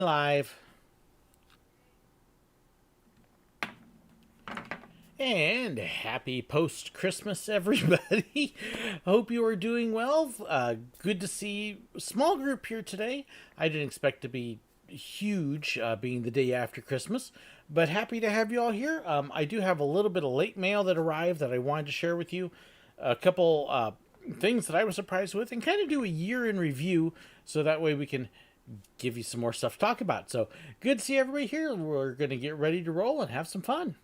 Live. And happy post-Christmas, everybody. Hope you are doing well. Good to see a small group here today. I didn't expect to be huge, being the day after Christmas, but happy to have you all here. I do have a little bit of late mail that arrived that I wanted to share with you. A couple things that I was surprised with, and kind of do a year in review, so that way we can give you some more stuff to talk about. So good to see everybody here. We're going to get ready to roll and have some fun.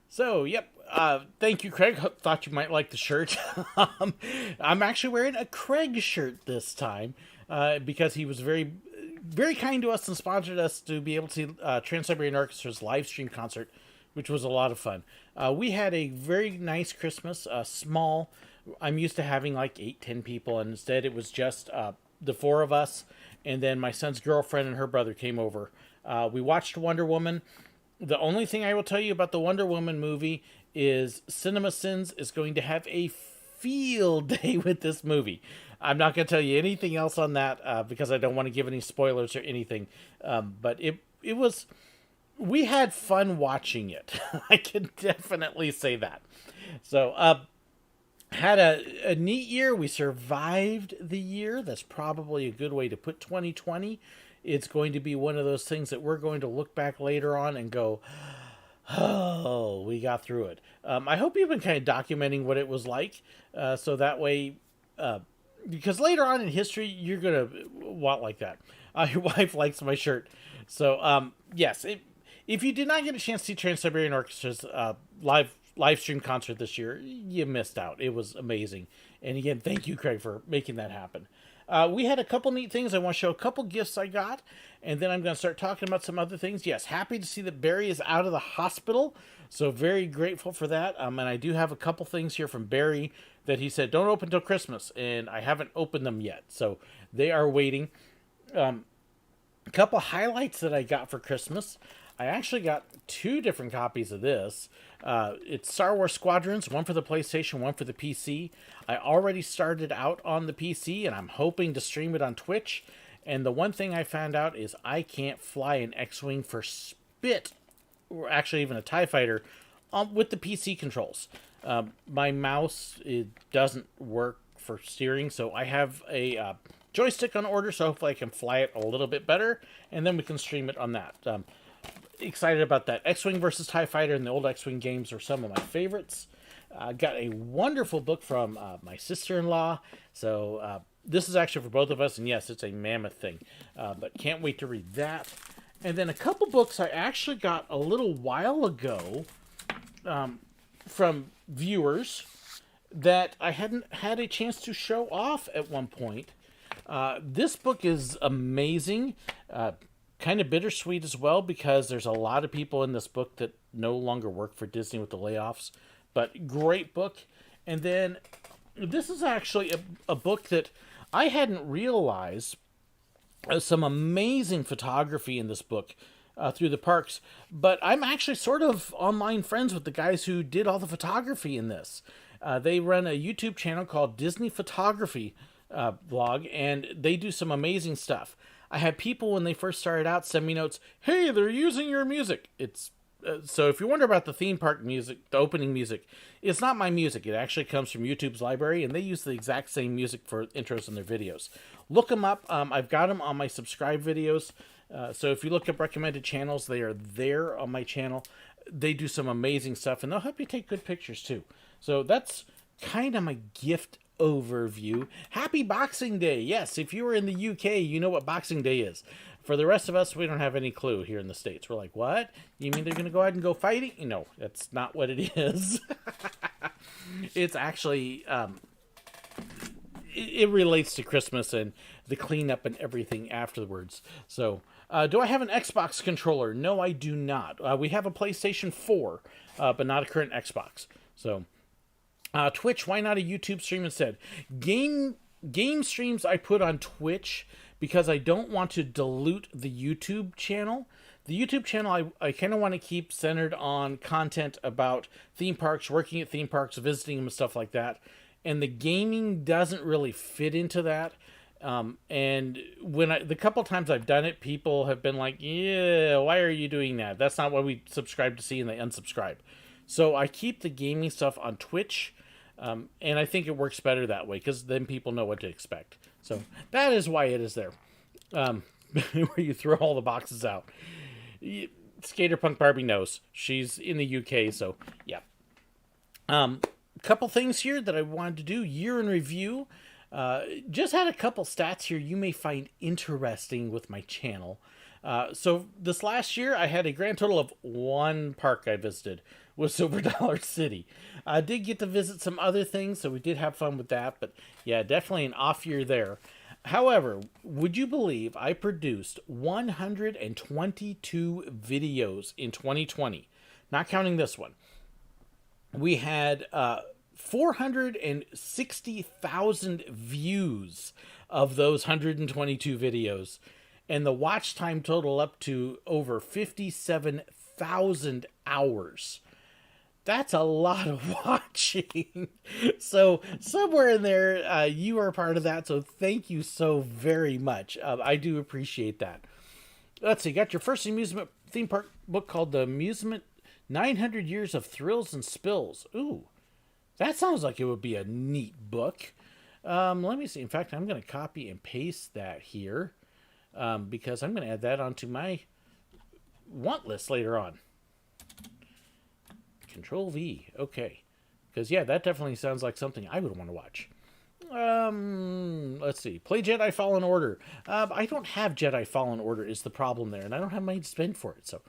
So, yep. Thank you, Craig. Thought you might like the shirt. I'm actually wearing a Craig shirt this time because he was very, very kind to us and sponsored us to be able to see Trans-Siberian Orchestra's live stream concert, which was a lot of fun. We had a very nice Christmas, small. I'm used to having like 8-10 people, and instead it was just the four of us, and then my son's girlfriend and her brother came over. We watched Wonder Woman. The only thing I will tell you about the Wonder Woman movie is CinemaSins is going to have a field day with this movie. I'm not going to tell you anything else on that because I don't want to give any spoilers or anything. But it was, we had fun watching it. I can definitely say that. So, had a neat year. We survived the year. That's probably a good way to put 2020. It's going to be one of those things that we're going to look back later on and go, oh, we got through it. I hope you've been kind of documenting what it was like, so that way, because later on in history, you're going to want like that. Your wife likes my shirt. So, yes, if you did not get a chance to see Trans-Siberian Orchestra's live stream concert this year, you missed out. It was amazing. And again, thank you, Craig, for making that happen. We had a couple neat things. I want to show a couple gifts I got, and then I'm going to start talking about some other things. Yes, happy to see that Barry is out of the hospital, so very grateful for that. And I do have a couple things here from Barry that he said, don't open till Christmas, and I haven't opened them yet, so they are waiting. A couple highlights that I got for Christmas. I actually got 2 different copies of this. It's Star Wars Squadrons, one for the PlayStation, one for the PC. I already started out on the PC, and I'm hoping to stream it on Twitch. And the one thing I found out is I can't fly an X-Wing for spit, or actually even a TIE Fighter, with the PC controls. My mouse, it doesn't work for steering, so I have a joystick on order, so hopefully I can fly it a little bit better, and then we can stream it on that. Excited about that. X-Wing versus TIE Fighter and the old X-Wing games are some of my favorites. Got a wonderful book from my sister-in-law. So this is actually for both of us. And yes, it's a mammoth thing. But can't wait to read that. And then a couple books I actually got a little while ago from viewers that I hadn't had a chance to show off at one point. This book is amazing. Kind of bittersweet as well because there's a lot of people in this book that no longer work for Disney with the layoffs, but great book. And then this is actually a book that I hadn't realized some amazing photography in this book through the parks, but I'm actually sort of online friends with the guys who did all the photography in this. They run a YouTube channel called Disney Photography Vlog, and they do some amazing stuff. I had people when they first started out send me notes, hey, they're using your music. It's so if you wonder about the theme park music, the opening music, it's not my music. It actually comes from YouTube's library, and they use the exact same music for intros in their videos. Look them up. I've got them on my subscribe videos. So if you look up recommended channels, they are there on my channel. They do some amazing stuff, and they'll help you take good pictures too. So that's kind of my gift overview. Happy Boxing Day. Yes, if you were in the UK, you know what Boxing Day is. For the rest of us, we don't have any clue here in the States. We're like, what? You mean they're going to go out and go fighting? No, that's not what it is. It's actually, it relates to Christmas and the cleanup and everything afterwards. So, do I have an Xbox controller? No, I do not. We have a PlayStation 4, but not a current Xbox. So, Twitch, why not a YouTube stream instead? Game streams I put on Twitch because I don't want to dilute the YouTube channel. The YouTube channel, I kind of want to keep centered on content about theme parks, working at theme parks, visiting them and stuff like that. And the gaming doesn't really fit into that. And the couple times I've done it, people have been like, yeah, why are you doing that? That's not what we subscribe to see, and they unsubscribe. So I keep the gaming stuff on Twitch, and I think it works better that way, because then people know what to expect. So that is why it is there. Where you throw all the boxes out. Skater Punk Barbie knows. She's in the UK, so yeah. Couple things here that I wanted to do. Year in review. Just had a couple stats here you may find interesting with my channel. So this last year, I had a grand total of 1 park I visited, was Silver Dollar City. I did get to visit some other things, so we did have fun with that. But yeah, definitely an off year there. However, would you believe I produced 122 videos in 2020? Not counting this one. We had 460,000 views of those 122 videos, and the watch time total up to over 57,000 hours. That's a lot of watching. So somewhere in there, you are part of that. So thank you so very much. I do appreciate that. Let's see. Got your first amusement theme park book called The Amusement 900 Years of Thrills and Spills. Ooh, that sounds like it would be a neat book. Let me see. In fact, I'm going to copy and paste that here because I'm going to add that onto my want list later on. Control V. Okay. Because, yeah, that definitely sounds like something I would want to watch. Let's see. Play Jedi Fallen Order. I don't have Jedi Fallen Order is the problem there, and I don't have money to spend for it. So,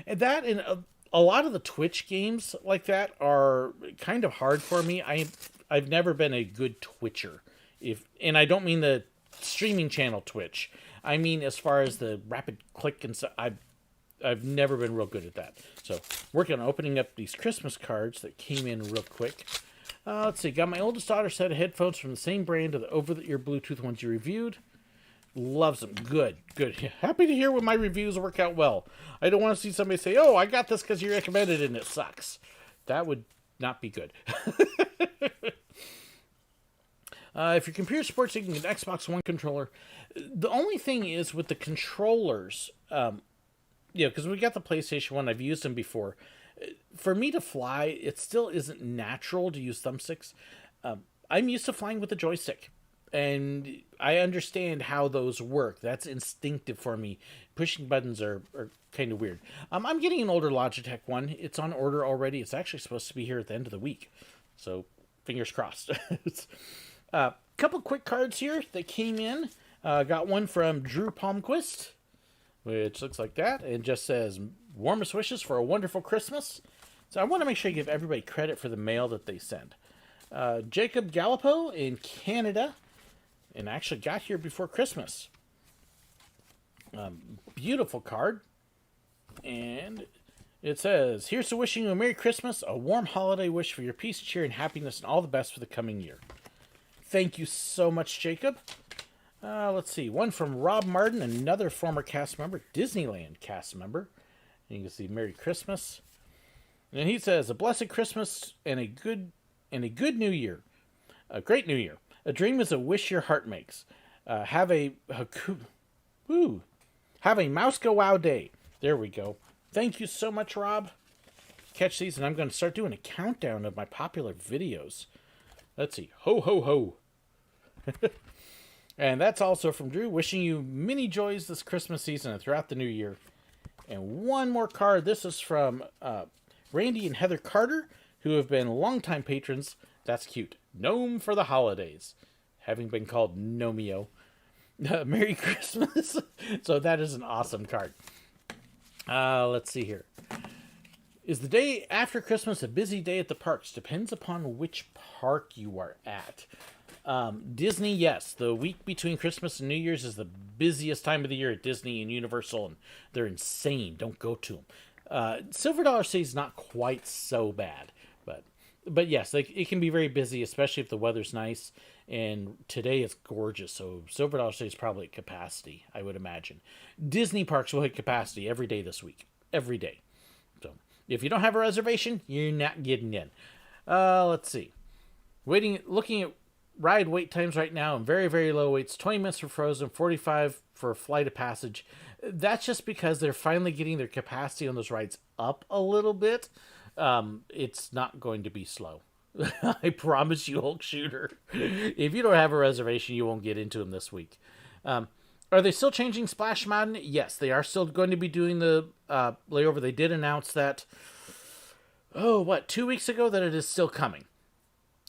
and that and a lot of the Twitch games like that are kind of hard for me. I've never been a good Twitcher. And I don't mean the streaming channel Twitch. I mean as far as the rapid click and stuff. I've never been real good at that. So, working on opening up these Christmas cards that came in real quick. Let's see. Got my oldest daughter set of headphones from the same brand of the over-the-ear Bluetooth ones you reviewed. Loves them. Good. Happy to hear when my reviews work out well. I don't want to see somebody say, oh, I got this because you recommended it and it sucks. That would not be good. If your computer supports taking an Xbox One controller, the only thing is with the controllers, because we got the PlayStation 1, I've used them before. For me to fly, it still isn't natural to use thumbsticks. I'm used to flying with a joystick, and I understand how those work. That's instinctive for me. Pushing buttons are kind of weird. I'm getting an older Logitech one. It's on order already. It's actually supposed to be here at the end of the week, so fingers crossed. Couple quick cards here that came in. Got one from Drew Palmquist, which looks like that, and just says, warmest wishes for a wonderful Christmas. So I want to make sure I give everybody credit for the mail that they send. Jacob Gallipo in Canada, and actually got here before Christmas. Beautiful card. And it says, here's to wishing you a Merry Christmas, a warm holiday wish for your peace, cheer, and happiness, and all the best for the coming year. Thank you so much, Jacob. Let's see. One from Rob Martin, another former cast member, Disneyland cast member. And you can see Merry Christmas. And he says, a blessed Christmas and a good New Year. A great New Year. A dream is a wish your heart makes. Have a mouse go wow day. There we go. Thank you so much, Rob. Catch these, and I'm going to start doing a countdown of my popular videos. Let's see. Ho, ho, ho. And that's also from Drew, wishing you many joys this Christmas season and throughout the new year. And one more card. This is from Randy and Heather Carter, who have been longtime patrons. That's cute. Gnome for the holidays. Having been called Nomeo. Merry Christmas. So that is an awesome card. Let's see here. Is the day after Christmas a busy day at the parks? Depends upon which park you are at. Disney, yes. The week between Christmas and New Year's is the busiest time of the year at Disney and Universal, and they're insane. Don't go to them. Silver Dollar City is not quite so bad, but yes, it can be very busy, especially if the weather's nice. And today it's gorgeous, so Silver Dollar City is probably at capacity, I would imagine. Disney parks will hit capacity every day this week. Every day. So if you don't have a reservation, you're not getting in. Let's see. Looking at ride wait times right now, and very, very low waits. 20 minutes for Frozen, 45 for Flight of Passage. That's just because they're finally getting their capacity on those rides up a little bit. It's not going to be slow. I promise you, Hulk Shooter. If you don't have a reservation, you won't get into them this week. Are they still changing Splash Mountain? Yes, they are still going to be doing the layover. They did announce that, 2 weeks ago, that it is still coming.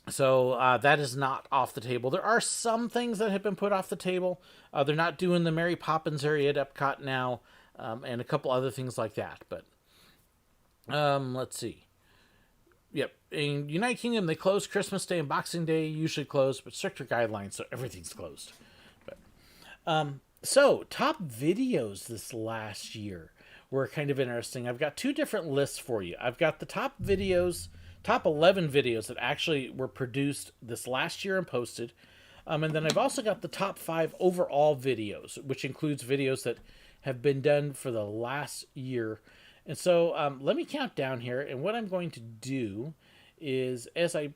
So that is not off the table. There are some things that have been put off the table. They're not doing the Mary Poppins area at Epcot now, and a couple other things like that. But let's see. Yep, in United Kingdom, they close Christmas Day and Boxing Day, usually closed, but stricter guidelines, so everything's closed. But so, top videos this last year were kind of interesting. I've got two different lists for you. I've got the top 11 videos that actually were produced this last year and posted. And then I've also got the top 5 overall videos, which includes videos that have been done for the last year. And so let me count down here. And what I'm going to do is, as I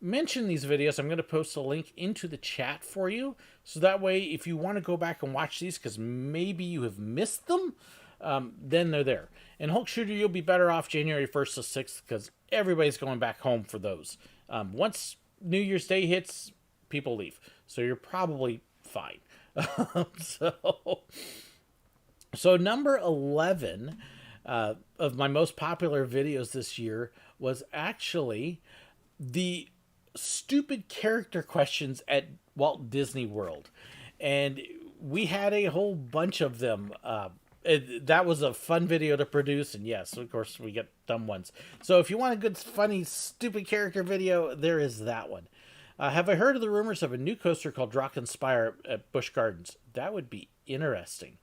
mention these videos, I'm going to post a link into the chat for you. So that way, if you want to go back and watch these, because maybe you have missed them, then they're there. And Hulk Shooter, you'll be better off January 1st to 6th, because everybody's going back home for those. Once New Year's Day hits, people leave. So you're probably fine. So number 11 of my most popular videos this year was actually the stupid character questions at Walt Disney World. And we had a whole bunch of them. That was a fun video to produce, and yes, of course, we get dumb ones. So if you want a good, funny, stupid character video, there is that one. Have I heard of the rumors of a new coaster called Drachenspire at Busch Gardens? That would be interesting.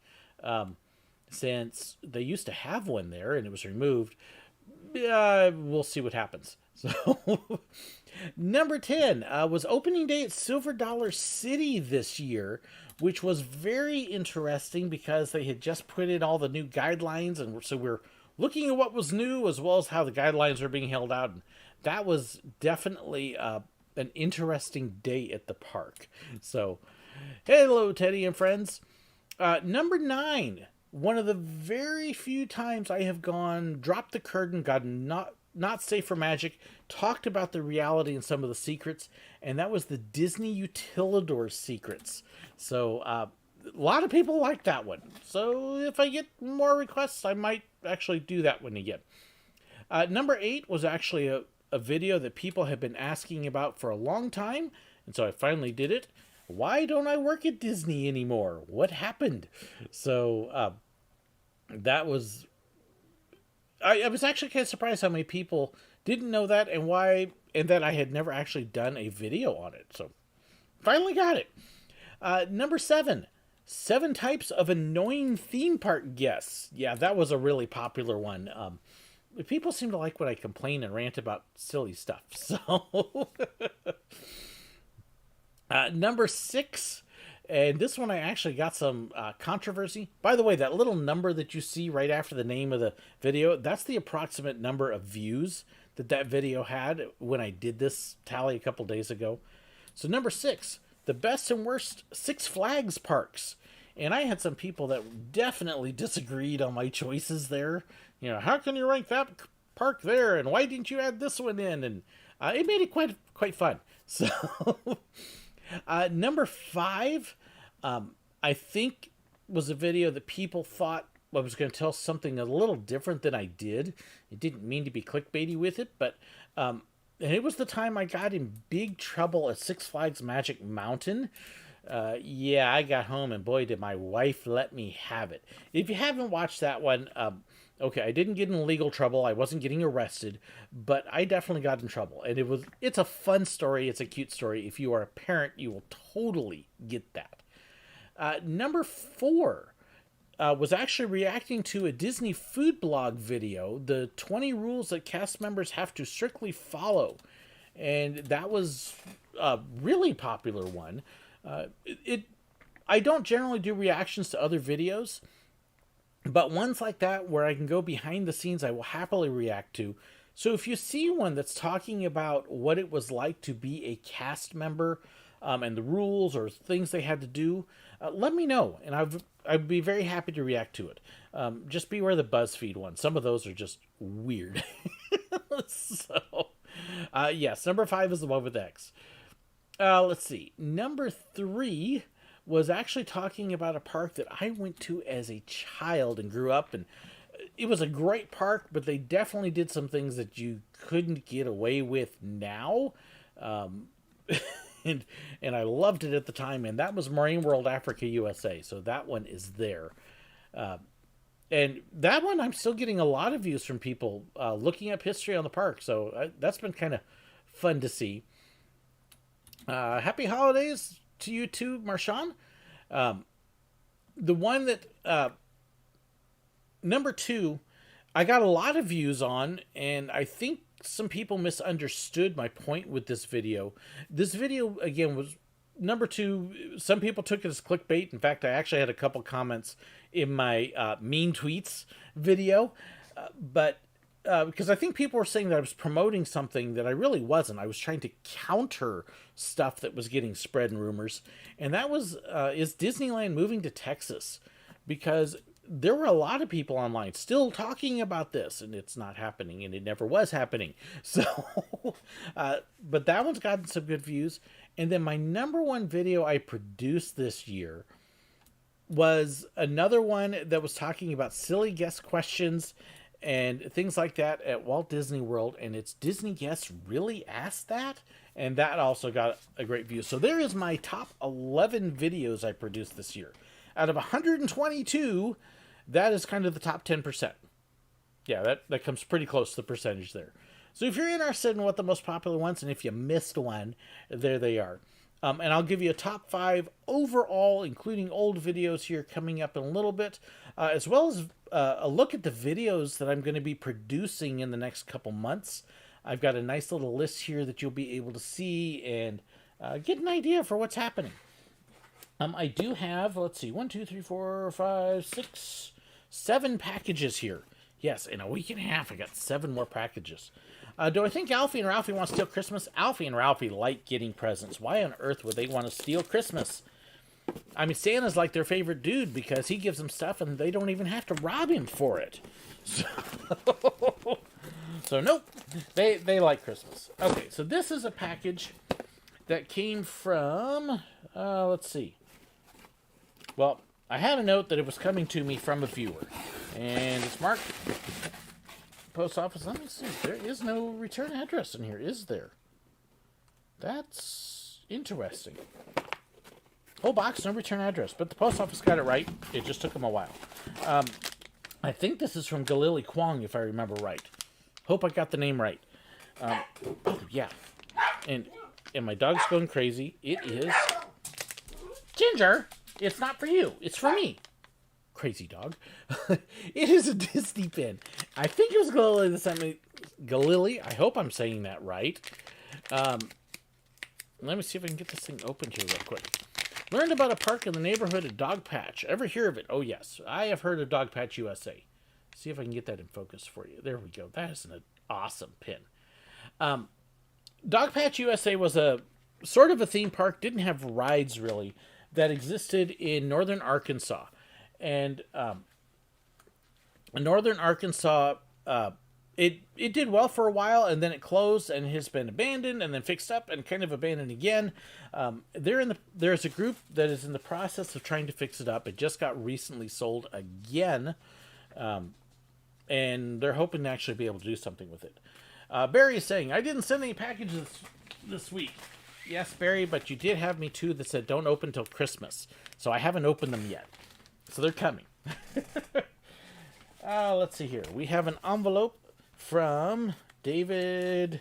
Since they used to have one there and it was removed, we'll see what happens. So, number 10 was opening day at Silver Dollar City this year, which was very interesting because they had just put in all the new guidelines, and so we're looking at what was new as well as how the guidelines are being held out. And that was definitely an interesting day at the park. So, hello, Teddy and friends. Number 9. One of the very few times I have dropped the curtain, gotten not safe for magic, talked about the reality and some of the secrets, and that was the Disney Utilidor secrets. So a lot of people like that one. So if I get more requests, I might actually do that one again. Number 8 was actually a video that people have been asking about for a long time, and so I finally did it. Why don't I work at Disney anymore? What happened? So that was... I was actually kind of surprised how many people didn't know that, and that I had never actually done a video on it. So finally got it. Number 7 types of annoying theme park guests. Yeah, that was a really popular one. People seem to like when I complain and rant about silly stuff. So number 6, and this one I actually got some controversy. By the way, that little number that you see right after the name of the video, that's the approximate number of views that video had when I did this tally a couple days ago. So number 6, the best and worst Six Flags parks. And I had some people that definitely disagreed on my choices there. You know, how can you rank that park there? And why didn't you add this one in? And it made it quite fun. So... number 5, I think was a video that people thought I was going to tell something a little different than I did. It didn't mean to be clickbaity with it, but and it was the time I got in big trouble at Six Flags Magic Mountain. Yeah, I got home and boy, did my wife let me have it. If you haven't watched that one, okay, I didn't get in legal trouble. I wasn't getting arrested, but I definitely got in trouble. And it's a fun story. It's a cute story. If you are a parent, you will totally get that. Number 4 was actually reacting to a Disney food blog video, the 20 rules that cast members have to strictly follow. And that was really popular one. I don't generally do reactions to other videos, but ones like that where I can go behind the scenes, I will happily react to. So if you see one that's talking about what it was like to be a cast member, and the rules or things they had to do, let me know, and I'd be very happy to react to it. Just beware the BuzzFeed one. Some of those are just weird. So, yes, number 5 is the one with X. Let's see. Number 3 was actually talking about a park that I went to as a child and grew up, and it was a great park, but they definitely did some things that you couldn't get away with now. And I loved it at the time, and that was Marine World Africa USA. So that one is there. And that one, I'm still getting a lot of views from people looking up history on the park. So that's been kind of fun to see. Happy holidays to you too, Marshawn. The one that, number 2, I got a lot of views on, and I think some people misunderstood my point with this video. This video, again, was number 2. Some people took it as clickbait. In fact, I actually had a couple comments in my mean tweets video, but because I think people were saying that I was promoting something that I really wasn't. I was trying to counter stuff that was getting spread in rumors, and that was is Disneyland moving to Texas, because there were a lot of people online still talking about this, and it's not happening, and it never was happening. So, but that one's gotten some good views. And then my number 1 video I produced this year was another one that was talking about silly guest questions and things like that at Walt Disney World. And it's Disney guests really asked that. And that also got a great view. So there is my top 11 videos I produced this year. Out of 122, that is kind of the top 10%. Yeah, that comes pretty close to the percentage there. So if you're interested in what the most popular ones, and if you missed one, there they are. And I'll give you a top 5 overall, including old videos here coming up in a little bit, as well as a look at the videos that I'm going to be producing in the next couple months. I've got a nice little list here that you'll be able to see and get an idea for what's happening. I do have, let's see, 1, 2, 3, 4, 5, 6, 7 packages here. Yes, in a week and a half, I got 7 more packages. Do I think Alfie and Ralphie want to steal Christmas? Alfie and Ralphie like getting presents. Why on earth would they want to steal Christmas? I mean, Santa's like their favorite dude because he gives them stuff and they don't even have to rob him for it. So nope, they like Christmas. Okay, so this is a package that came from, let's see. Well, I had a note that it was coming to me from a viewer. And it's marked post office. Let me see. There is no return address in here, is there? That's interesting. Whole box, no return address. But the post office got it right. It just took them a while. I think this is from Galili Kwong, if I remember right. Hope I got the name right. Oh, yeah. And my dog's going crazy. It is... Ginger! It's not for you. It's for me. Crazy dog. It is a Disney pin. I think it was Galili that sent me... Galili? I hope I'm saying that right. Let me see if I can get this thing open here real quick. Learned about a park in the neighborhood of Dog Patch. Ever hear of it? Oh, yes. I have heard of Dog Patch USA. See if I can get that in focus for you. There we go. That is an awesome pin. Dog Patch USA was a sort of a theme park. Didn't have rides, really, that existed in northern Arkansas. And northern Arkansas, it did well for a while, and then it closed and has been abandoned and then fixed up and kind of abandoned again. There's a group that is in the process of trying to fix it up. It just got recently sold again, and they're hoping to actually be able to do something with it. Barry is saying, I didn't send any packages this week. Yes, Barry, but you did have me two that said don't open till Christmas. So I haven't opened them yet. So they're coming. Let's see here. We have an envelope from David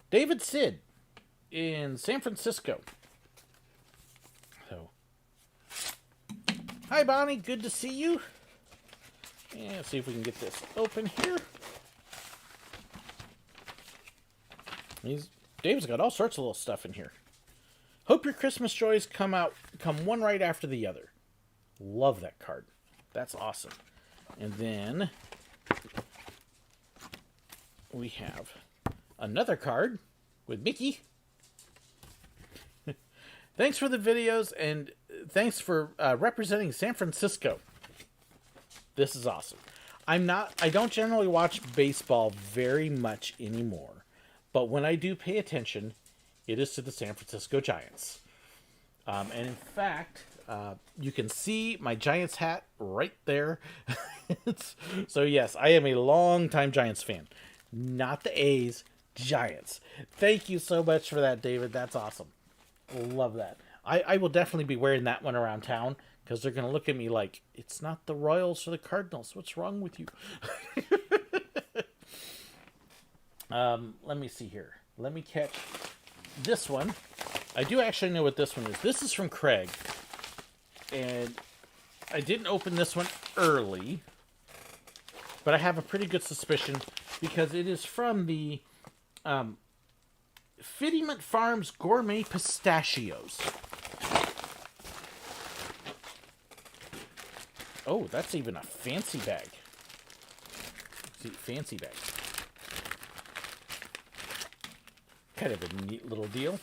Sid in San Francisco. So, hi, Bonnie. Good to see you. And let's see if we can get this open here. David's got all sorts of little stuff in here. Hope your Christmas joys come one right after the other. Love that card. That's awesome. And then we have another card with Mickey. Thanks for the videos, and thanks for representing San Francisco. This is awesome. I don't generally watch baseball very much anymore, but when I do pay attention, it is to the San Francisco Giants. And in fact, you can see my Giants hat right there. So yes, I am a longtime Giants fan. Not the A's, Giants. Thank you so much for that, David. That's awesome. Love that. I will definitely be wearing that one around town, because they're going to look at me like, it's not the Royals or the Cardinals. What's wrong with you? Let me see here. Let me catch this one. I do actually know what this one is. This is from Craig. And I didn't open this one early, but I have a pretty good suspicion because it is from the Fittyment Farms Gourmet Pistachios. Oh, that's even a fancy bag. See, fancy bag. Kind of a neat little deal.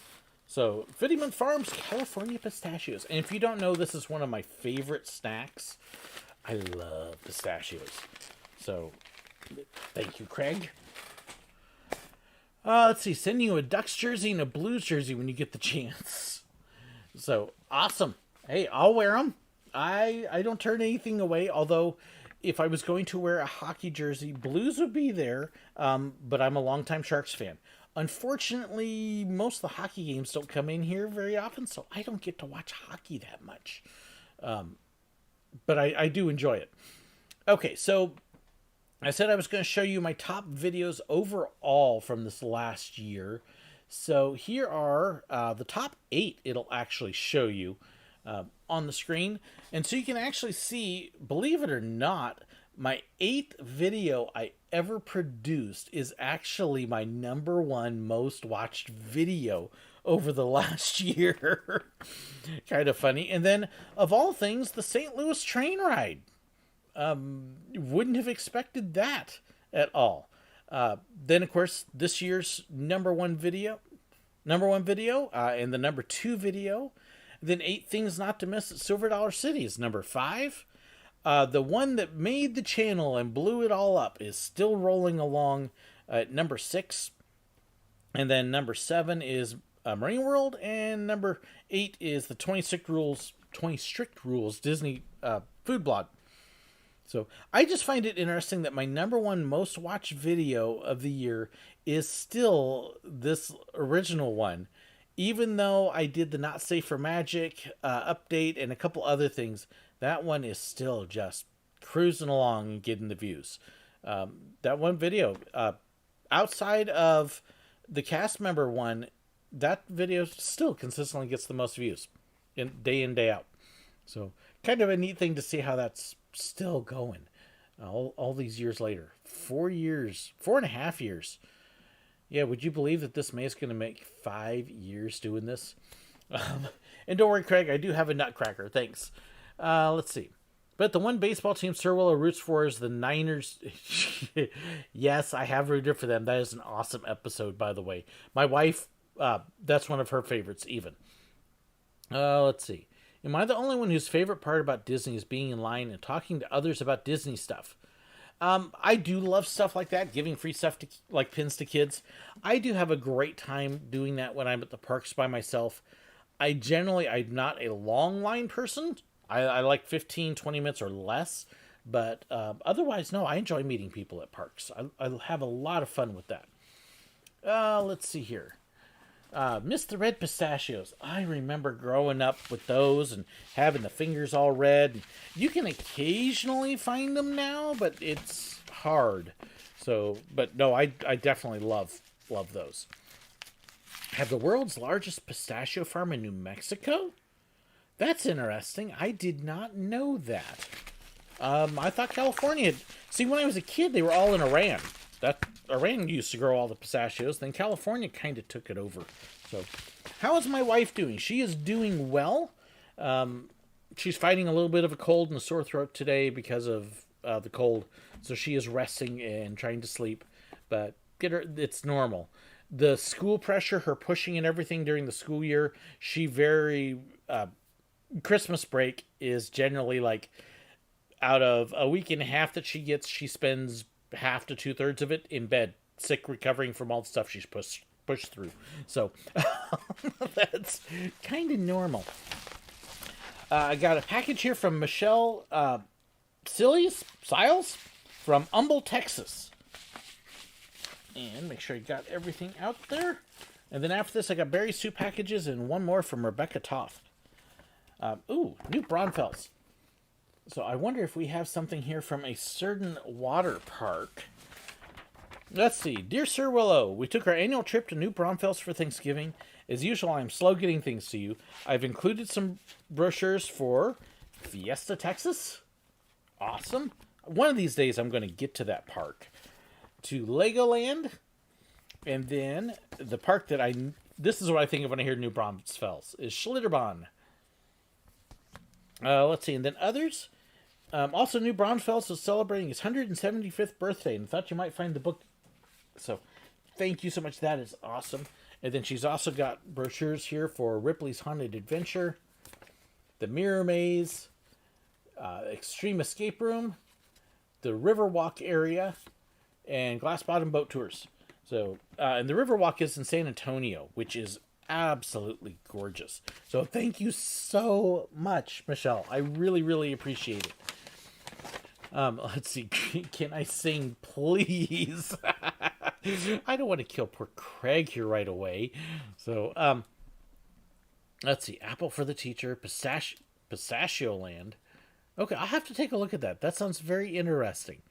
So, Fittyment Farms California Pistachios. And if you don't know, this is one of my favorite snacks. I love pistachios. So, thank you, Craig. Let's see. Sending you a Ducks jersey and a Blues jersey when you get the chance. So, awesome. Hey, I'll wear them. I don't turn anything away, although if I was going to wear a hockey jersey, Blues would be there, but I'm a longtime Sharks fan. Unfortunately, most of the hockey games don't come in here very often, so I don't get to watch hockey that much. But I do enjoy it. Okay, so I said I was going to show you my top videos overall from this last year. So here are the top 8 it'll actually show you on the screen. And so you can actually see, believe it or not, my 8th video I ever produced is actually my #1 most watched video over the last year. Kind of funny. And then, of all things, the St. Louis train ride. Wouldn't have expected that at all. Then, of course, this year's #1 video, and the #2 video. Then 8 Things Not to Miss at Silver Dollar City is #5. The one that made the channel and blew it all up is still rolling along at #6. And then #7 is Marine World. And #8 is the 20 Strict Rules Disney food blog. So I just find it interesting that my #1 most watched video of the year is still this original one. Even though I did the Not Safe for Magic update and a couple other things, that one is still just cruising along and getting the views. That one video, outside of the cast member one, that video still consistently gets the most views in day out. So kind of a neat thing to see how that's still going all these years later. 4.5 years. Yeah, would you believe that this May is going to make 5 years doing this? And don't worry, Craig, I do have a nutcracker. Thanks. Let's see. But the one baseball team SirWillow roots for is the Niners. Yes, I have rooted for them. That is an awesome episode, by the way. My wife, that's one of her favorites, even. Let's see. Am I the only one whose favorite part about Disney is being in line and talking to others about Disney stuff? I do love stuff like that, giving free stuff to like pins to kids. I do have a great time doing that when I'm at the parks by myself. I'm not a long line person. I like 15, 20 minutes or less. But otherwise, no, I enjoy meeting people at parks. I have a lot of fun with that. Let's see here. Miss the red pistachios. I remember growing up with those and having the fingers all red. You can occasionally find them now, but it's hard. So, but no, I definitely love those. Have the world's largest pistachio farm in New Mexico? That's interesting. I did not know that. I thought California had... See, when I was a kid, they were all in Iran. Iran used to grow all the pistachios. Then California kind of took it over. So how is my wife doing? She is doing well. She's fighting a little bit of a cold and a sore throat today because of the cold. So she is resting and trying to sleep. But it's normal. The school pressure, her pushing and everything during the school year, Christmas break is generally like out of a week and a half that she gets, she spends half to 2/3 of it in bed, sick, recovering from all the stuff she's pushed through. So that's kind of normal. I got a package here from Michelle Siles from Humble, Texas. And make sure you got everything out there. And then after this, I got berry soup packages and one more from Rebecca Toft. New Braunfels. So I wonder if we have something here from a certain water park. Let's see. Dear SirWillow, we took our annual trip to New Braunfels for Thanksgiving. As usual, I'm slow getting things to you. I've included some brochures for Fiesta, Texas. Awesome. One of these days, I'm going to get to that park. To Legoland. And then the park that this is what I think of when I hear New Braunfels, is Schlitterbahn. Let's see. And then others. Also, New Braunfels is celebrating his 175th birthday, and thought you might find the book. So, thank you so much. That is awesome. And then she's also got brochures here for Ripley's Haunted Adventure, the Mirror Maze, Extreme Escape Room, the Riverwalk area, and Glass Bottom Boat Tours. So, and the Riverwalk is in San Antonio, which is absolutely gorgeous. So thank you so much, Michelle. I really, really appreciate it. Let's see. Can I sing, please? I don't want to kill poor Craig here right away. So, let's see. Apple for the Teacher, Pistachio Land. Okay, I'll have to take a look at that. That sounds very interesting.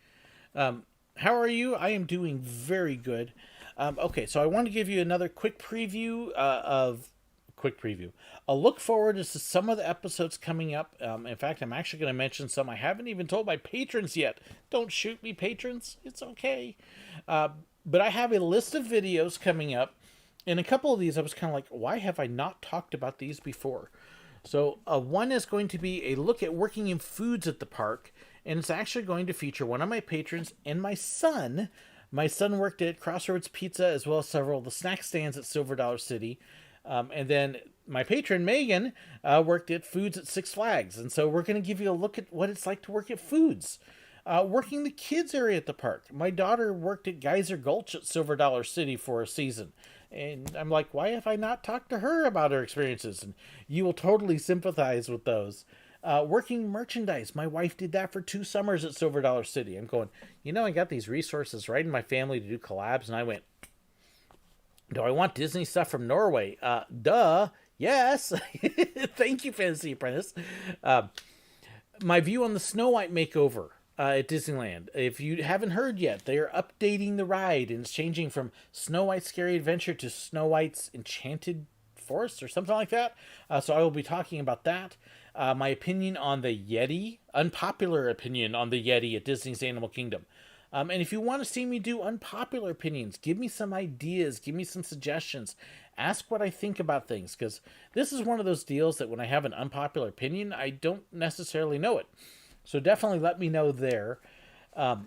How are you? I am doing very good. Okay, so I want to give you another quick preview A look forward as to some of the episodes coming up. In fact, I'm actually going to mention some I haven't even told my patrons yet. Don't shoot me, patrons. It's okay. But I have a list of videos coming up. And a couple of these, I was kind of like, why have I not talked about these before? So one is going to be a look at working in foods at the park. And it's actually going to feature one of my patrons and my son. My son worked at Crossroads Pizza as well as several of the snack stands at Silver Dollar City. And then my patron, Megan, worked at Foods at Six Flags. And so we're going to give you a look at what it's like to work at Foods. Working the kids area at the park. My daughter worked at Geyser Gulch at Silver Dollar City for a season. And I'm like, why have I not talked to her about her experiences? And you will totally sympathize with those. Working merchandise. My wife did that for 2 summers at Silver Dollar City. I'm going, I got these resources right in my family to do collabs. And I went, do I want Disney stuff from Norway? Duh. Yes. Thank you, Fantasy Apprentice. My view on the Snow White makeover at Disneyland. If you haven't heard yet, they are updating the ride and it's changing from Snow White's Scary Adventure to Snow White's Enchanted Forest or something like that. So I will be talking about that. My opinion on the Yeti, unpopular opinion on the Yeti at Disney's Animal Kingdom. And if you want to see me do unpopular opinions, give me some ideas, give me some suggestions, ask what I think about things, because this is one of those deals that when I have an unpopular opinion, I don't necessarily know it. So definitely let me know there. I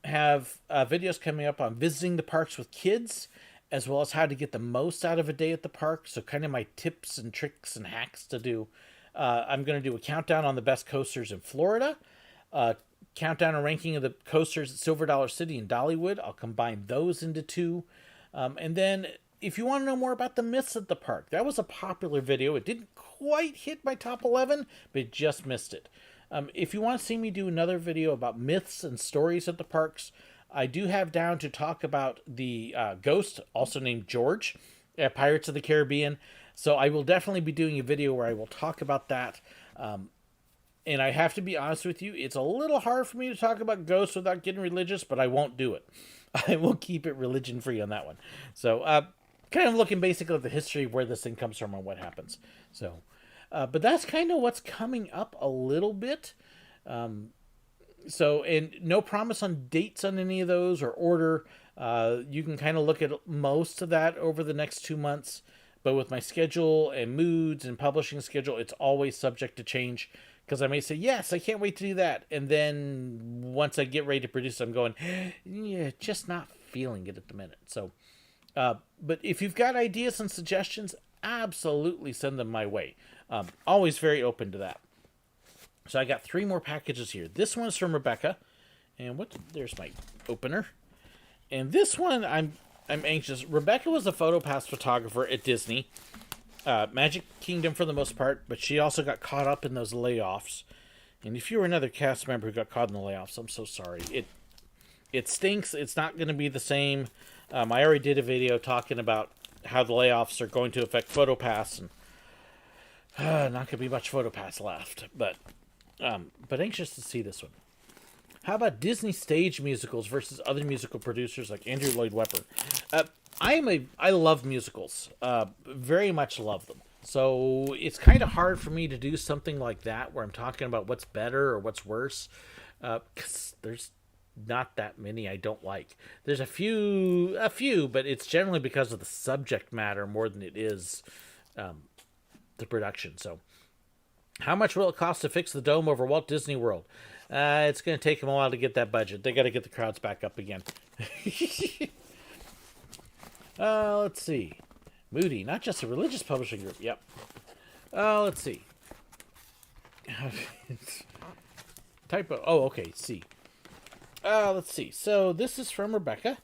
have videos coming up on visiting the parks with kids, as well as how to get the most out of a day at the park. So kind of my tips and tricks and hacks to do. I'm going to do a countdown on the best coasters in Florida. Countdown and ranking of the coasters at Silver Dollar City and Dollywood. I'll combine those into 2. And then if you want to know more about the myths at the park, that was a popular video. It didn't quite hit my top 11, but it just missed it. If you want to see me do another video about myths and stories at the parks, I do have down to talk about the ghost, also named George, at Pirates of the Caribbean. So I will definitely be doing a video where I will talk about that. And I have to be honest with you, it's a little hard for me to talk about ghosts without getting religious, but I won't do it. I will keep it religion-free on that one. So, kind of looking basically at the history of where this thing comes from and what happens. So, but that's kind of what's coming up a little bit. So, and no promise on dates on any of those or order. You can kind of look at most of that over the next 2 months. But with my schedule and moods and publishing schedule, it's always subject to change. Because I may say, yes, I can't wait to do that. And then once I get ready to produce, I'm going, yeah, just not feeling it at the minute. So, but if you've got ideas and suggestions, absolutely send them my way. Always very open to that. So I got 3 more packages here. This one's from Rebecca. And there's my opener. And this one, I'm anxious. Rebecca was a PhotoPass photographer at Disney. Magic Kingdom for the most part, but she also got caught up in those layoffs. And if you were another cast member who got caught in the layoffs, I'm so sorry. It stinks. It's not going to be the same. I already did a video talking about how the layoffs are going to affect PhotoPass, and not going to be much PhotoPass left. But anxious to see this one. How about Disney stage musicals versus other musical producers like Andrew Lloyd Webber? I love musicals. Very much love them. So it's kind of hard for me to do something like that where I'm talking about what's better or what's worse. Because there's not that many I don't like. There's a few, but it's generally because of the subject matter more than it is the production. So how much will it cost to fix the dome over Walt Disney World? It's going to take them a while to get that budget. They got to get the crowds back up again. Let's see. Moody, not just a religious publishing group. Yep. Let's see. Typo. Oh, okay. See. Let's see. So this is from Rebecca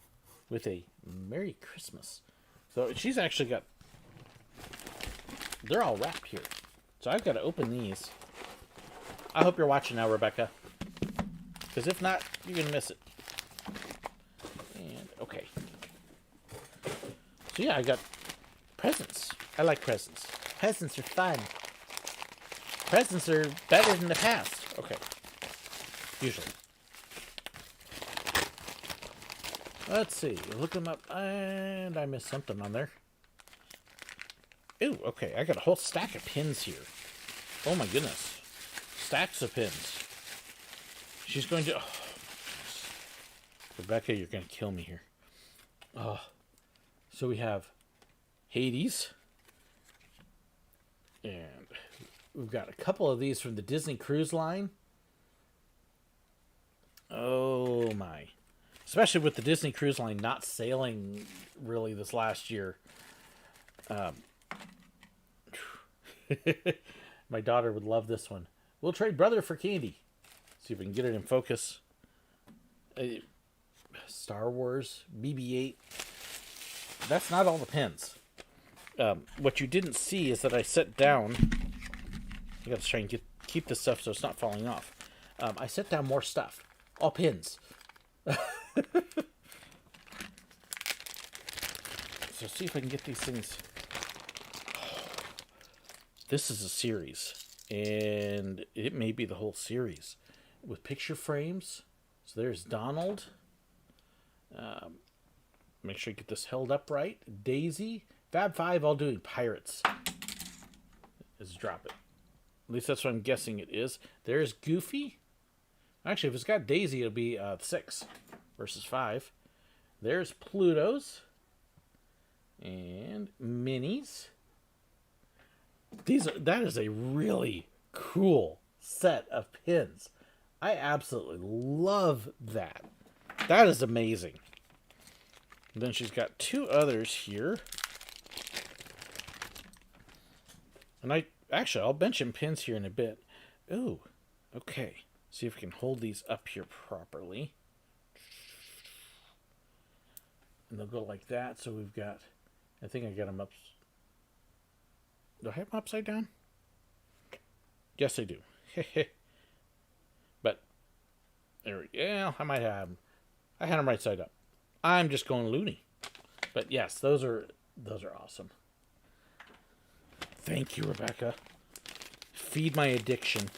with a Merry Christmas. So she's actually got... They're all wrapped here. So I've got to open these. I hope you're watching now, Rebecca. Because if not, you're going to miss it. And, okay. So yeah, I got presents. I like presents. Presents are fun. Presents are better than the past. Okay. Usually. Let's see. Look them up. And I missed something on there. Ooh, okay. I got a whole stack of pins here. Oh my goodness. Stacks of pins. She's going to... Oh, Rebecca, you're going to kill me here. Oh. So we have Hades. And we've got a couple of these from the Disney Cruise Line. Oh my. Especially with the Disney Cruise Line not sailing really this last year. My daughter would love this one. We'll trade brother for candy. See if we can get it in focus. Star Wars, BB-8. That's not all the pins. What you didn't see is that I set down... I gotta try and keep this stuff so it's not falling off. I set down more stuff. All pins. So see if I can get these things... This is a series. And it may be the whole series. With picture frames. So there's Donald. Make sure you get this held up right. Daisy. Fab 5 all doing pirates. Let's drop it. At least that's what I'm guessing it is. There's Goofy. Actually, if it's got Daisy, it'll be 6 versus 5. There's Pluto's. And Minnie's. That is a really cool set of pins. I absolutely love that. That is amazing. And then she's got 2 others here. And I'll mention pins here in a bit. Ooh, okay. See if we can hold these up here properly. And they'll go like that. So we've got, I think I got them up. Do I have them upside down? Yes, I do. But, there we go. Yeah, I might have them. I had them right side up. I'm just going loony. But yes, those are awesome. Thank you, Rebecca. Feed my addiction.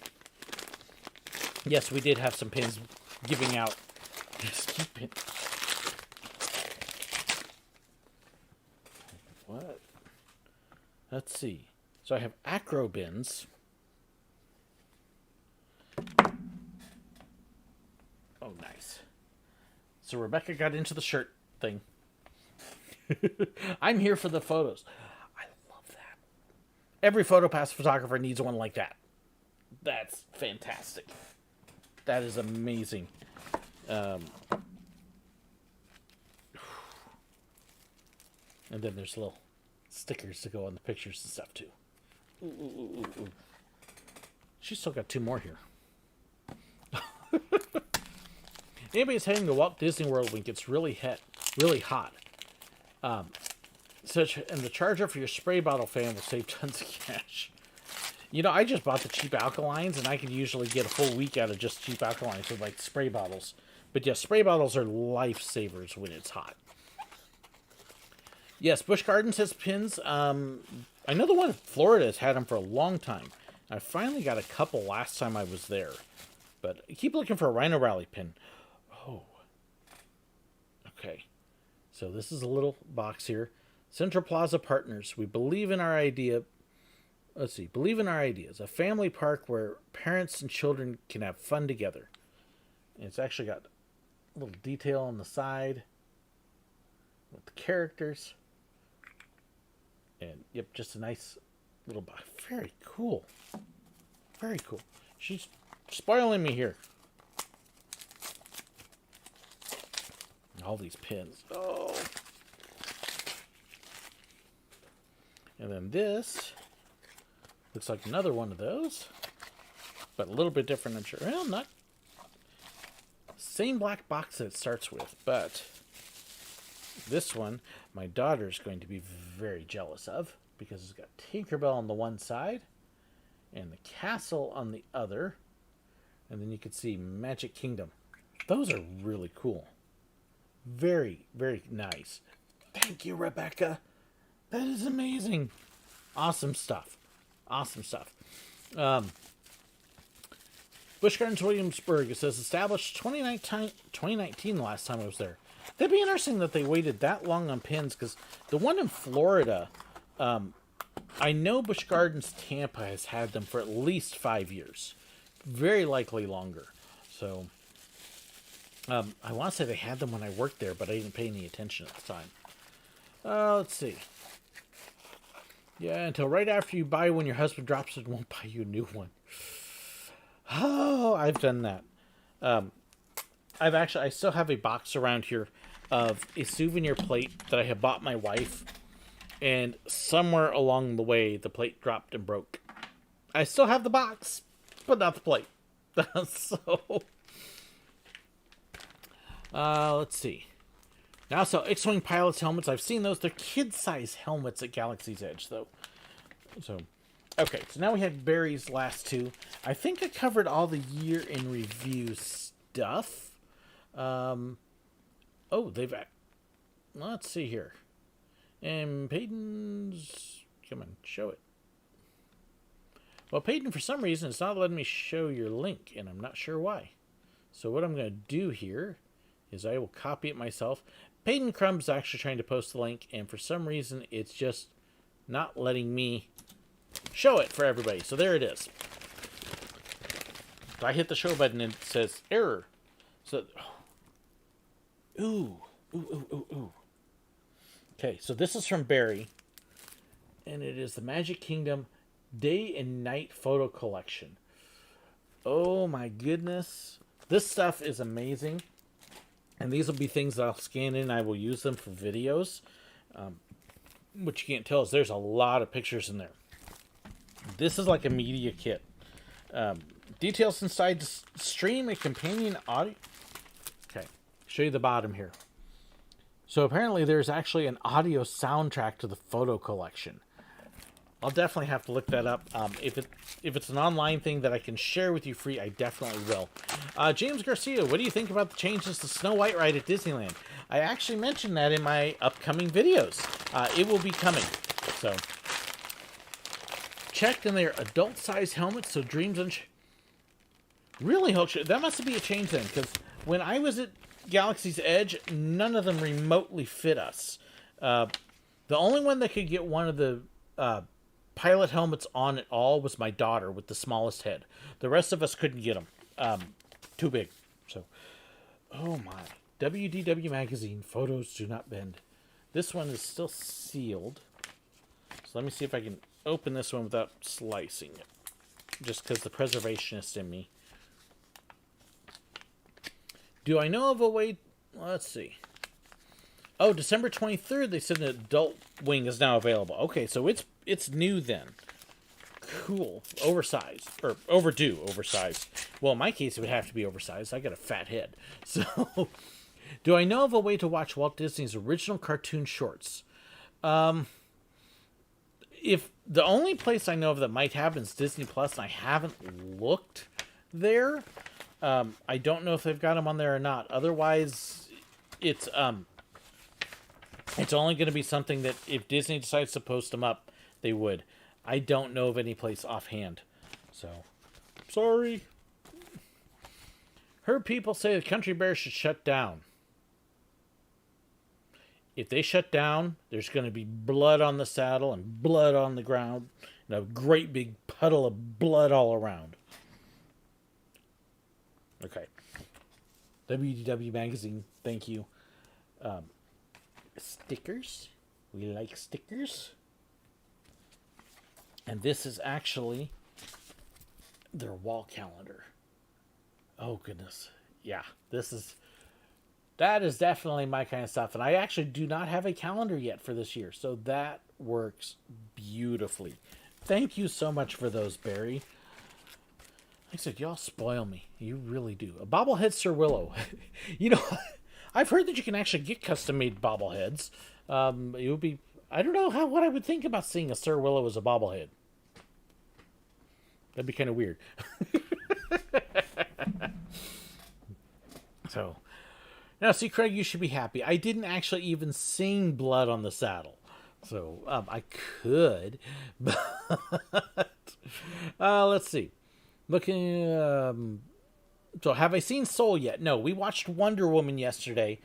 Yes, we did have some pins giving out. Just keep it. What? Let's see. So I have acro bins. Oh, nice. So Rebecca got into the shirt thing. I'm here for the photos. I love Every PhotoPass photographer needs one like that. That's fantastic. That is amazing. And then there's little stickers to go on the pictures and stuff too. Ooh, ooh, ooh, ooh, ooh. She's still got 2 more here. Anybody's heading to Walt Disney World when it gets really hot. And the charger for your spray bottle fan will save tons of cash. You know, I just bought the cheap alkalines, and I could usually get a full week out of just cheap alkalines with, like, spray bottles. But yeah, spray bottles are lifesavers when it's hot. Yes, Busch Gardens has pins. I know the one in Florida has had them for a long time. I finally got a couple last time I was there. But I keep looking for a Rhino Rally pin. Oh. Okay. So this is a little box here. Central Plaza Partners. We believe in our idea. Let's see. Believe in our ideas. A family park where parents and children can have fun together. And it's actually got a little detail on the side with the characters. And, yep, just a nice little box. Very cool. Very cool. She's spoiling me here. All these pins. Oh. And then this looks like another one of those, but a little bit different. I'm sure. Well, not same black box that it starts with, but this one my daughter's going to be very jealous of because it's got Tinkerbell on the one side and the castle on the other, and then you can see Magic Kingdom. Those are really cool. Very, very nice. Thank you, Rebecca. That is amazing. Awesome stuff. Awesome stuff. Busch Gardens Williamsburg, it says established 2019 the last time I was there. That'd be interesting that they waited that long on pins, because the one in Florida, I know Busch Gardens Tampa has had them for at least 5 years. Very likely longer. So, I want to say they had them when I worked there, but I didn't pay any attention at the time. Let's see. Yeah, until right after you buy one, your husband drops it and won't buy you a new one. Oh, I've done that. I still have a box around here of a souvenir plate that I had bought my wife, and somewhere along the way, the plate dropped and broke. I still have the box, but not the plate. So, let's see. Now, so X-Wing pilots helmets. I've seen those. They're kid-size helmets at Galaxy's Edge, though. So, okay. So now we have Barry's last 2. I think I covered all the year in review stuff. Oh, they've... Let's see here. And Peyton's... Come on, show it. Well, Peyton, for some reason, it's not letting me show your link, and I'm not sure why. So what I'm going to do here is I will copy it myself. Peyton Crumb's actually trying to post the link, and for some reason, it's just not letting me show it for everybody. So there it is. I hit the show button, and it says error. So, ooh. Okay, so this is from Barry, and it is the Magic Kingdom Day and Night Photo Collection. Oh my goodness. This stuff is amazing. And these will be things that I'll scan in. I will use them for videos. What you can't tell is there's a lot of pictures in there. This is like a media kit. Details inside to stream a companion audio. Okay, show you the bottom here. So apparently there's actually an audio soundtrack to the photo collection. I'll definitely have to look that up. If it's an online thing that I can share with you free, I definitely will. James Garcia, what do you think about the changes to Snow White ride at Disneyland? I actually mentioned that in my upcoming videos. It will be coming. So, checked, and they're adult-sized helmets, so Dreams really hope that must be a change then, because when I was at Galaxy's Edge, none of them remotely fit us. The only one that could get one of the pilot helmets on at all was my daughter with the smallest head. The rest of us couldn't get them. Too big. So, oh my. WDW Magazine, photos do not bend. This one is still sealed. So let me see if I can open this one without slicing it, just because the preservationist in me. Do I know of a way? Let's see. Oh, December 23rd, they said an adult wing is now available. Okay, so it's new then. Cool. Oversized. Or overdue oversized. Well, in my case, it would have to be oversized. I got a fat head. So, do I know of a way to watch Walt Disney's original cartoon shorts? If the only place I know of that might have is Disney Plus, and I haven't looked there. I don't know if they've got them on there or not. Otherwise, it's only going to be something that if Disney decides to post them up, they would. I don't know of any place offhand. So, sorry. Heard people say the Country Bear should shut down. If they shut down, there's going to be blood on the saddle and blood on the ground and a great big puddle of blood all around. Okay. WDW Magazine, thank you. Stickers. We like stickers. And this is actually their wall calendar. Oh, goodness. Yeah, that is definitely my kind of stuff. And I actually do not have a calendar yet for this year. So that works beautifully. Thank you so much for those, Barry. Like I said, y'all spoil me. You really do. A bobblehead SirWillow. You know, I've heard that you can actually get custom-made bobbleheads. It would be... I don't know what I would think about seeing a SirWillow as a bobblehead. That'd be kind of weird. So, now see, Craig, you should be happy. I didn't actually even sing Blood on the Saddle. So, I could. But, let's see. Looking, so have I seen Soul yet? No, we watched Wonder Woman yesterday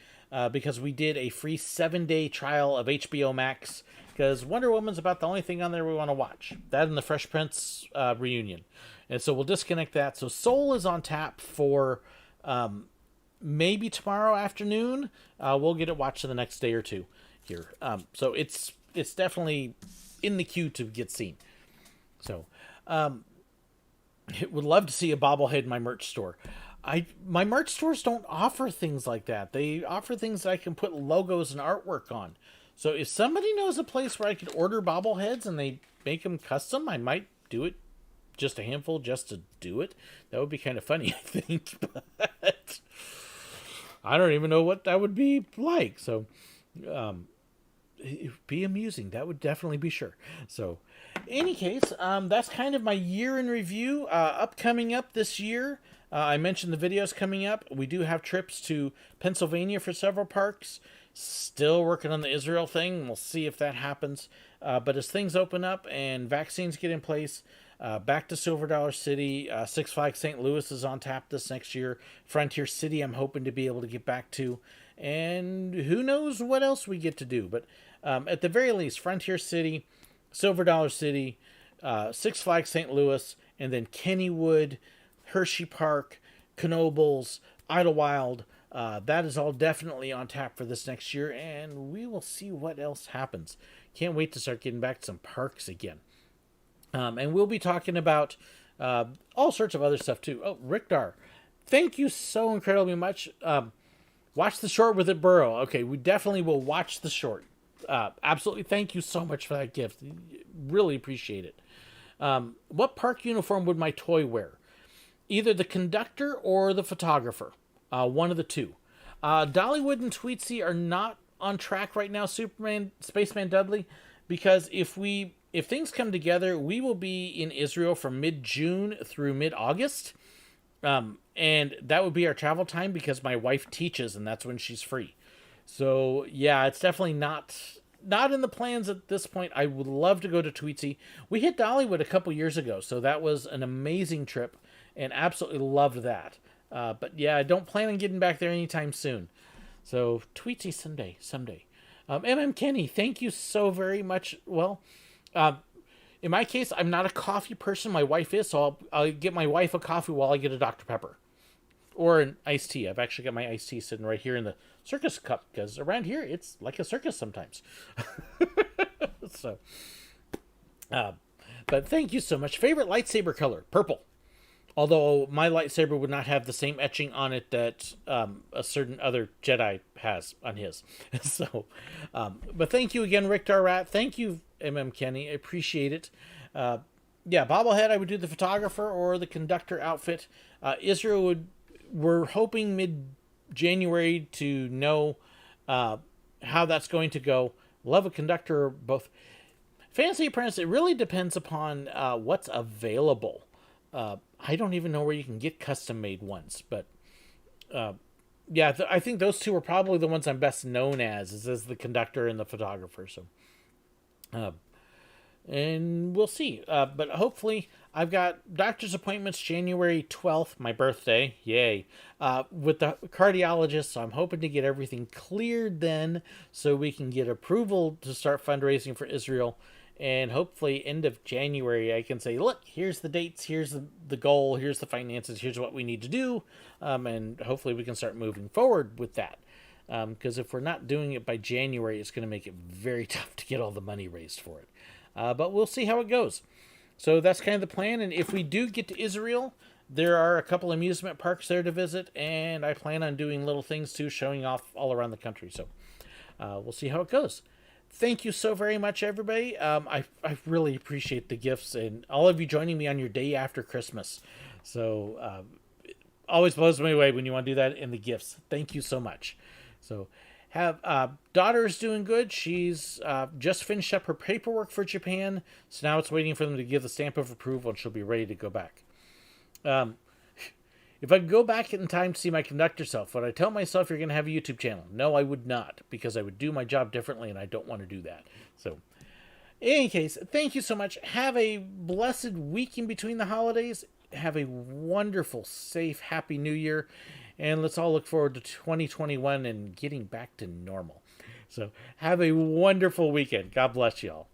because we did a free 7-day trial of HBO Max because Wonder Woman's about the only thing on there we want to watch. That and the Fresh Prince reunion. And so we'll disconnect that. So Soul is on tap for maybe tomorrow afternoon. We'll get it watched in the next day or two here. So it's definitely in the queue to get seen. So, would love to see a bobblehead in my merch store. My merch stores don't offer things like that. They offer things that I can put logos and artwork on. So if somebody knows a place where I could order bobbleheads and they make them custom, I might do it. Just a handful just to do it. That would be kind of funny, I think. But I don't even know what that would be like. So it would be amusing. That would definitely be sure. So any case, that's kind of my year in review. Upcoming up this year, I mentioned the videos coming up. We do have trips to Pennsylvania for several parks. Still working on the Israel thing. We'll see if that happens. But as things open up and vaccines get in place, back to Silver Dollar City. Six Flags St. Louis is on tap this next year. Frontier City I'm hoping to be able to get back to. And who knows what else we get to do. But at the very least, Frontier City, Silver Dollar City, Six Flags St. Louis, and then Kennywood, Hershey Park, Knoebels, Idlewild. That is all definitely on tap for this next year, and we will see what else happens. Can't wait to start getting back to some parks again. And we'll be talking about all sorts of other stuff too. Oh, Rickdar, thank you so incredibly much. Watch the short with it, Burrow. Okay, we definitely will watch the short. Absolutely, thank you so much for that gift. Really appreciate it. What park uniform would my toy wear? Either the conductor or the photographer. One of the two. Dollywood and Tweetsy are not on track right now, Superman, Spaceman Dudley, because if things come together, we will be in Israel from mid-June through mid-August. And that would be our travel time because my wife teaches and that's when she's free. So yeah, it's definitely not in the plans at this point. I would love to go to Tweetsy. We hit Dollywood a couple years ago, so that was an amazing trip and absolutely loved that. But yeah, I don't plan on getting back there anytime soon. So Tweetsy someday. Kenny, thank you so very much. Well, in my case, I'm not a coffee person. My wife is, so I'll get my wife a coffee while I get a Dr. Pepper. Or an iced tea. I've actually got my iced tea sitting right here in the circus cup, because around here, it's like a circus sometimes. So, But thank you so much. Favorite lightsaber color? Purple. Although my lightsaber would not have the same etching on it that a certain other Jedi has on his. So, but thank you again, Rick Darrat. Thank you, Kenny. I appreciate it. Yeah, bobblehead, I would do the photographer or the conductor outfit. Israel we're hoping mid-January to know how that's going to go. Love a conductor or both. Fantasy Apprentice, it really depends upon what's available. I don't even know where you can get custom-made ones, but yeah, I think those two are probably the ones I'm best known as the conductor and the photographer. So, and we'll see. But hopefully, I've got doctor's appointments January 12th, my birthday. Yay. With the cardiologist, so I'm hoping to get everything cleared then so we can get approval to start fundraising for Israel. And hopefully, end of January, I can say, look, here's the dates, here's the goal, here's the finances, here's what we need to do. And hopefully, we can start moving forward with that. Because if we're not doing it by January, it's going to make it very tough to get all the money raised for it. But we'll see how it goes. So that's kind of the plan. And if we do get to Israel, there are a couple amusement parks there to visit. And I plan on doing little things too, showing off all around the country. So we'll see how it goes. Thank you so very much, everybody. I really appreciate the gifts and all of you joining me on your day after Christmas. So it always blows me away when you want to do that in the gifts. Thank you so much. So daughter is doing good. She's just finished up her paperwork for Japan. So now it's waiting for them to give the stamp of approval and she'll be ready to go back. If I could go back in time to see my conductor self, would I tell myself you're going to have a YouTube channel? No, I would not, because I would do my job differently, and I don't want to do that. So, in any case, thank you so much. Have a blessed week in between the holidays. Have a wonderful, safe, happy New Year. And let's all look forward to 2021 and getting back to normal. So, have a wonderful weekend. God bless you all.